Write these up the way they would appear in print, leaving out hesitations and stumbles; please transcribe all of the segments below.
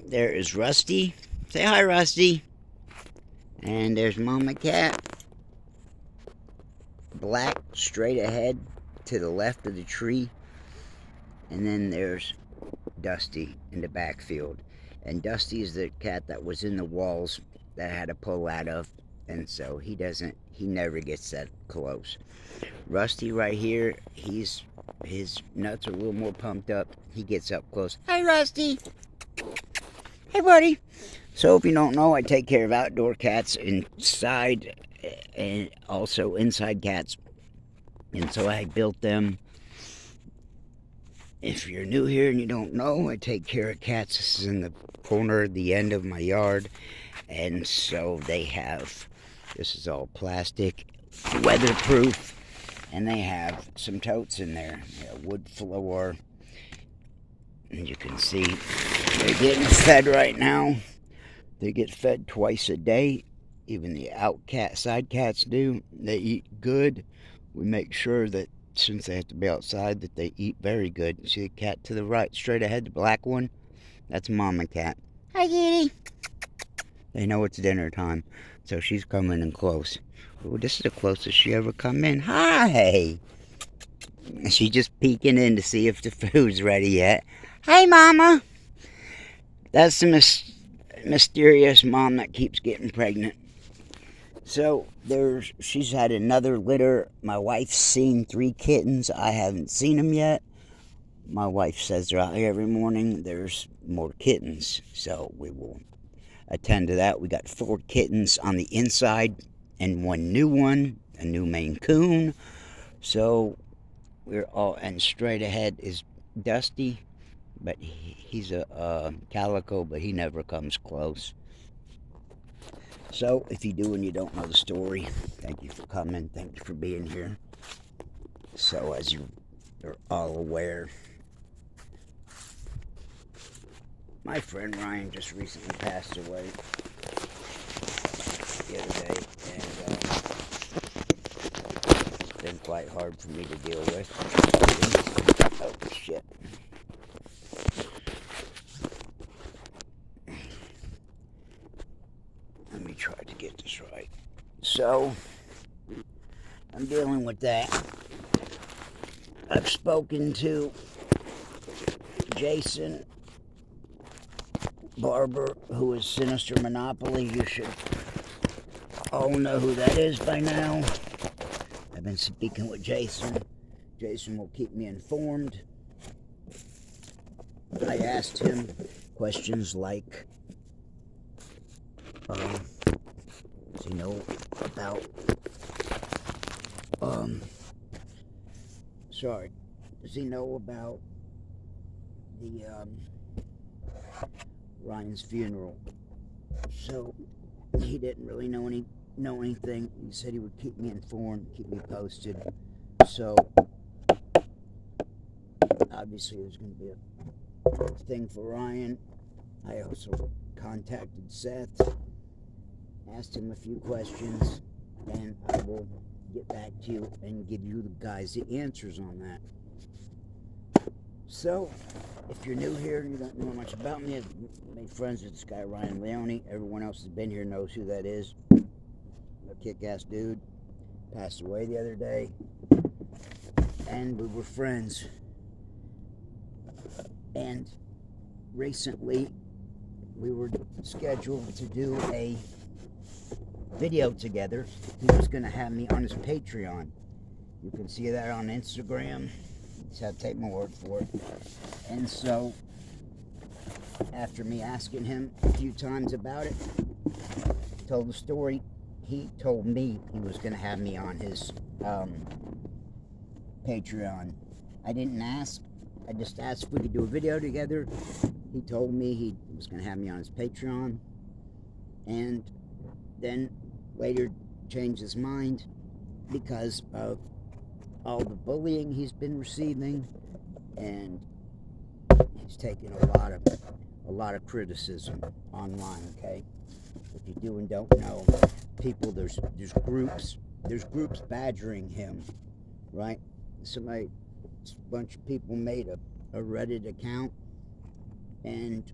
There is Rusty. Say hi, Rusty. And there's Mama Cat. Black straight ahead to the left of the tree. And then there's Dusty in the backfield. And Dusty is the cat that was in the walls that I had to pull out of. And so he never gets that close. Rusty right here, his nuts are a little more pumped up. He gets up close. Hi, Rusty. Hey, buddy. So if you don't know, I take care of outdoor cats inside and also inside cats. And so I built them. If you're new here and you don't know, I take care of cats. This is in the corner, the end of my yard. And so this is all plastic, weatherproof. And they have some totes in there. Wood floor. And you can see they're getting fed right now. They get fed twice a day. Even the side cats do. They eat good. We make sure that since they have to be outside, that they eat very good. See the cat to the right, straight ahead, the black one? That's Mama Cat. Hi, kitty. They know it's dinner time, so she's coming in close. Ooh, this is the closest she ever come in. Hi. She's just peeking in to see if the food's ready yet. Hi, Mama. That's the mysterious mom that keeps getting pregnant. So she's had another litter. My wife's seen 3 kittens. I haven't seen them yet. My wife says they're out here every morning. There's more kittens, so we will attend to that. We got 4 kittens on the inside and 1 new one, a new Maine Coon. So and straight ahead is Dusty, but he's a calico, but he never comes close. So, if you do and you don't know the story, thank you for coming. Thank you for being here. So, as you're all aware, my friend Ryan just recently passed away the other day, and it's been quite hard for me to deal with. Oh, shit. Let me try to get this right. So, I'm dealing with that. I've spoken to Jason Barber, who is Sinister Monopoly. You should all know who that is by now. I've been speaking with Jason. Jason will keep me informed. I asked him questions like, does he know about, does he know about the, Ryan's funeral? So, he didn't really know anything. He said he would keep me informed, keep me posted. So, obviously there's going to be a thing for Ryan. I also contacted Seth, asked him a few questions, and I will get back to you and give you guys the answers on that. So, if you're new here and you don't know much about me, I've made friends with this guy Ryan Leone. Everyone else that's been here knows who that is. A kick-ass dude. Passed away the other day. And we were friends. And recently, we were scheduled to do a video together. He was going to have me on his Patreon. You can see that on Instagram. Just have to take my word for it. And so, after me asking him a few times about it, told the story, he told me he was going to have me on his Patreon. I didn't ask. I just asked if we could do a video together. He told me he was going to have me on his Patreon. And then later changed his mind because of all the bullying he's been receiving, and he's taken a lot of criticism online. Okay, if you do and don't know, people there's groups badgering him, right? A bunch of people made a Reddit account and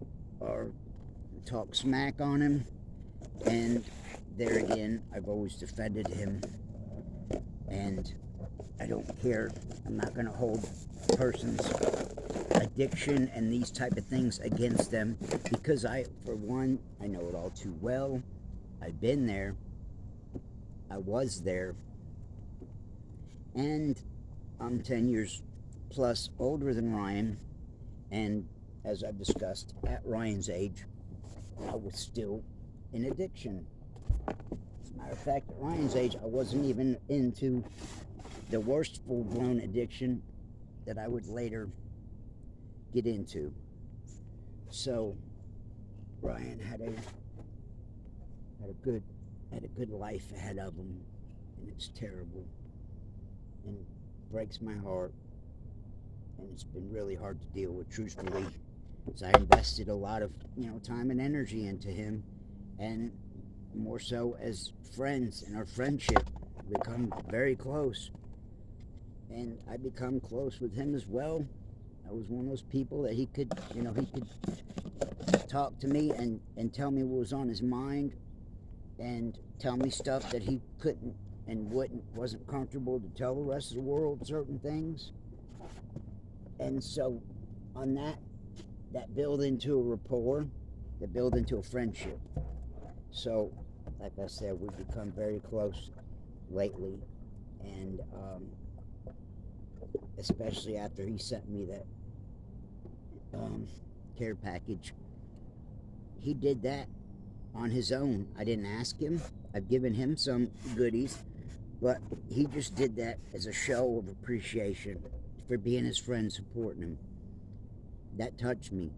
are talk smack on him. And there again, I've always defended him, and I don't care. I'm not going to hold a person's addiction and these type of things against them, because for one, I know it all too well. I've been there. I was there. And I'm 10 years plus older than Ryan. And as I've discussed, at Ryan's age, I was still in addiction. As a matter of fact, at Ryan's age, I wasn't even into the worst full-blown addiction that I would later get into. So Ryan had a good life ahead of him, and it's terrible and breaks my heart, and it's been really hard to deal with, truthfully, because I invested a lot of time and energy into him, and more so as friends, and our friendship become very close, and I become close with him as well. I was one of those people that he could talk to me and tell me what was on his mind, and tell me stuff that he couldn't and wasn't comfortable to tell the rest of the world certain things. And so on that built into a rapport, that built into a friendship. So like I said, we've become very close lately, and especially after he sent me that care package. He did that on his own. I didn't ask him. I've given him some goodies, but he just did that as a show of appreciation for being his friend, supporting him. That touched me.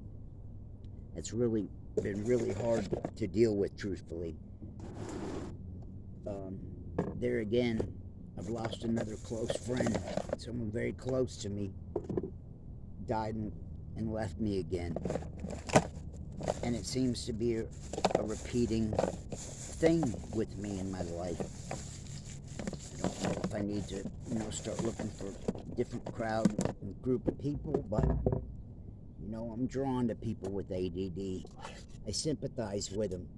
It's really been really hard to deal with, truthfully. There again, I've lost another close friend. Someone very close to me died and left me again. And it seems to be a repeating thing with me in my life. I don't know if I need to, start looking for a different crowd and group of people, but I'm drawn to people with ADD. I sympathize with them.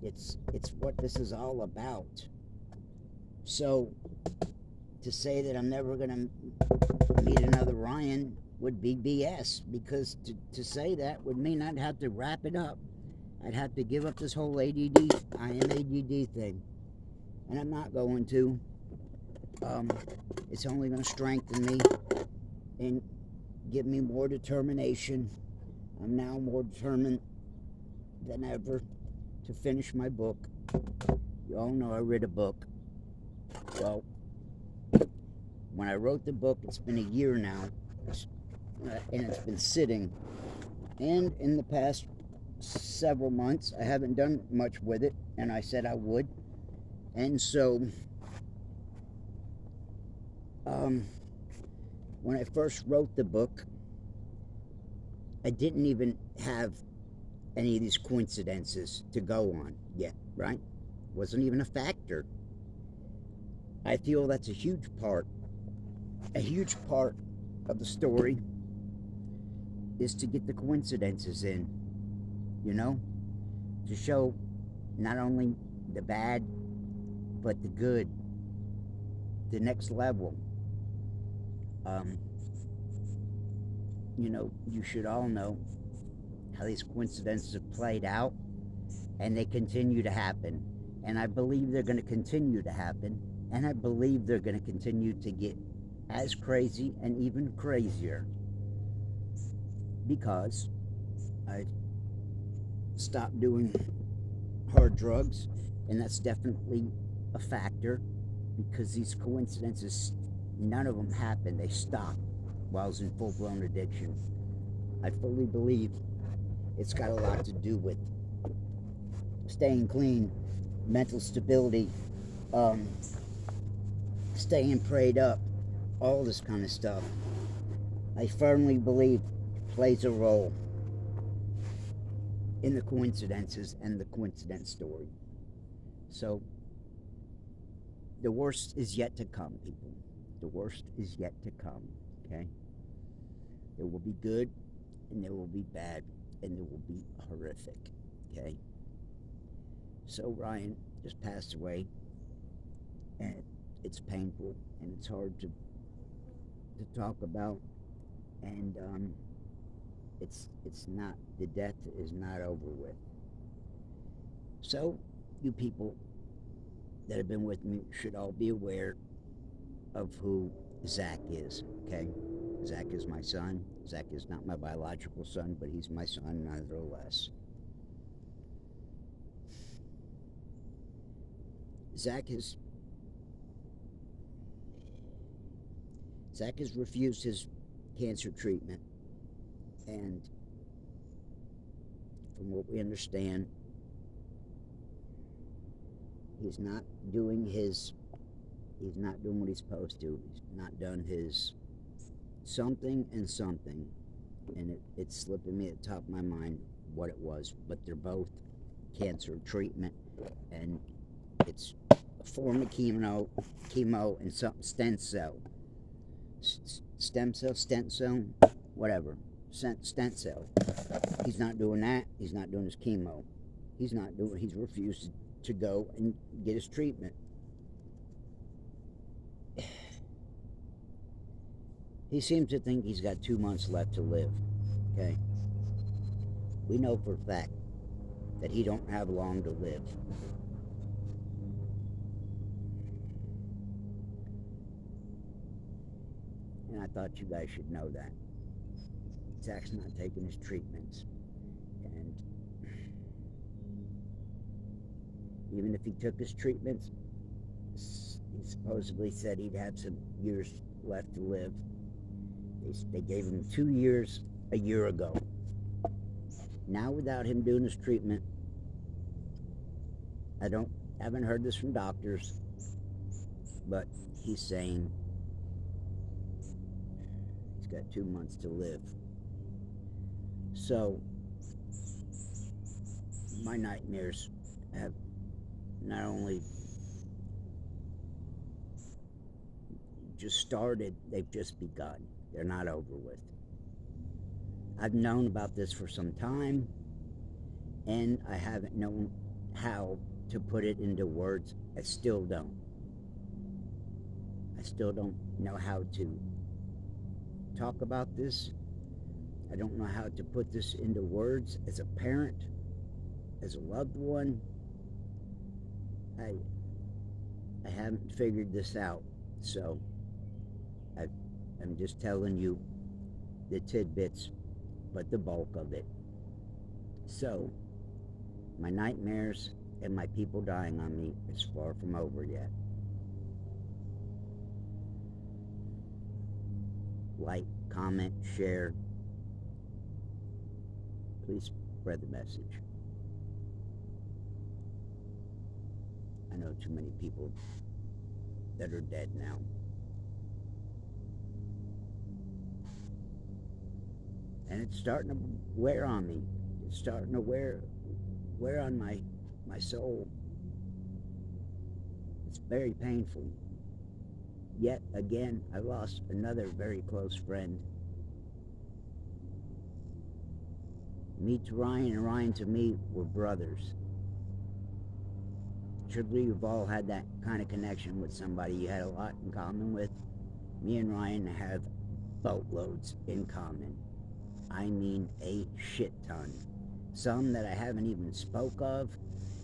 It's what this is all about. So to say that I'm never going to meet another Ryan would be BS, because to say that would mean I'd have to wrap it up. I'd have to give up this whole I am ADD thing, and I'm not going to. It's only going to strengthen me and give me more determination. I'm now more determined than ever to finish my book. You all know I read a book. Well, when I wrote the book, it's been a year now, and it's been sitting. And in the past several months, I haven't done much with it, and I said I would. And so, when I first wrote the book, I didn't even have any of these coincidences to go on yet, right? Wasn't even a factor. I feel that's a huge part of the story, is to get the coincidences in, to show not only the bad, but the good, the next level. You should all know how these coincidences have played out, and they continue to happen. And I believe they're going to continue to happen, and I believe they're going to continue to get as crazy and even crazier, because I stopped doing hard drugs, and that's definitely a factor, because these coincidences, none of them happened. They stopped while I was in full-blown addiction. I fully believe it's got a lot to do with staying clean, mental stability, staying prayed up, all this kind of stuff. I firmly believe plays a role in the coincidences and the coincidence story. So the worst is yet to come, people. The worst is yet to come, okay? There will be good and there will be bad. and it will be horrific. Okay? So Ryan just passed away, and it's painful and it's hard to talk about, and it's not, the death is not over with. So you people that have been with me should all be aware of who Zach is. Okay, Zach is my son. Zach is not my biological son, but he's my son nonetheless. Zach has refused his cancer treatment, and from what we understand, he's not doing what he's supposed to. He's not done his something and something, and it's slipping me at the top of my mind what it was, but they're both cancer treatment, and it's a form of chemo and some stem cell, whatever, stent cell. He's not doing that. He's not doing his chemo. He's refused to go and get his treatment. He seems to think he's got 2 months left to live. Okay? We know for a fact that he don't have long to live. And I thought you guys should know that. Zach's not taking his treatments. And even if he took his treatments, he supposedly said he'd have some years left to live. They gave him 2 years a year ago. Now, without him doing his treatment, haven't heard this from doctors, but he's saying he's got 2 months to live. So my nightmares have not only just started, they've just begun. They're not over with. I've known about this for some time, and I haven't known how to put it into words. I still don't know how to talk about this. I don't know how to put this into words as a parent, as a loved one. I haven't figured this out, so I'm just telling you the tidbits, but the bulk of it. So, my nightmares and my people dying on me is far from over yet. Like, comment, share. Please spread the message. I know too many people that are dead now. And it's starting to wear on me. It's starting to wear on my soul. It's very painful. Yet again, I lost another very close friend. Me to Ryan and Ryan to me were brothers. Surely you've all had that kind of connection with somebody you had a lot in common with. Me and Ryan have boatloads in common. I mean a shit ton. Some that I haven't even spoke of.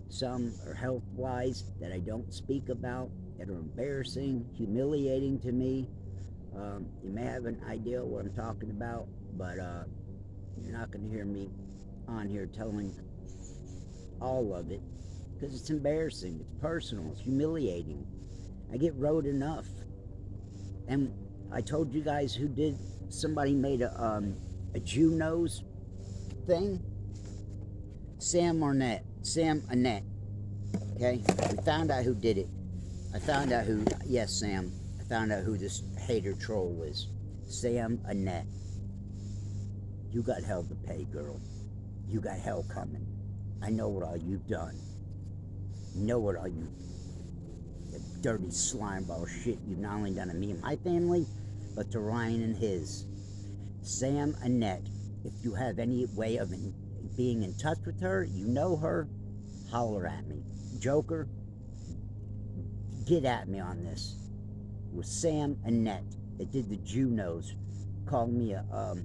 Some are health-wise that I don't speak about, that are embarrassing, humiliating to me. You may have an idea what I'm talking about, but you're not going to hear me on here telling all of it, because it's embarrassing, it's personal, it's humiliating. I get rode enough. And I told you guys who did, somebody made a Jew nose thing. Sam Annette. Okay? We found out who did it. Yes, Sam. I found out who this hater troll is. Sam Annette. You got hell to pay, girl. You got hell coming. I know what all you've done. The dirty slimeball shit you've not only done to me and my family, but to Ryan and his. Sam Annette, if you have any way of being in touch with her, you know her, holler at me. Joker, get at me on this. It was Sam Annette that did the Junos, calling me a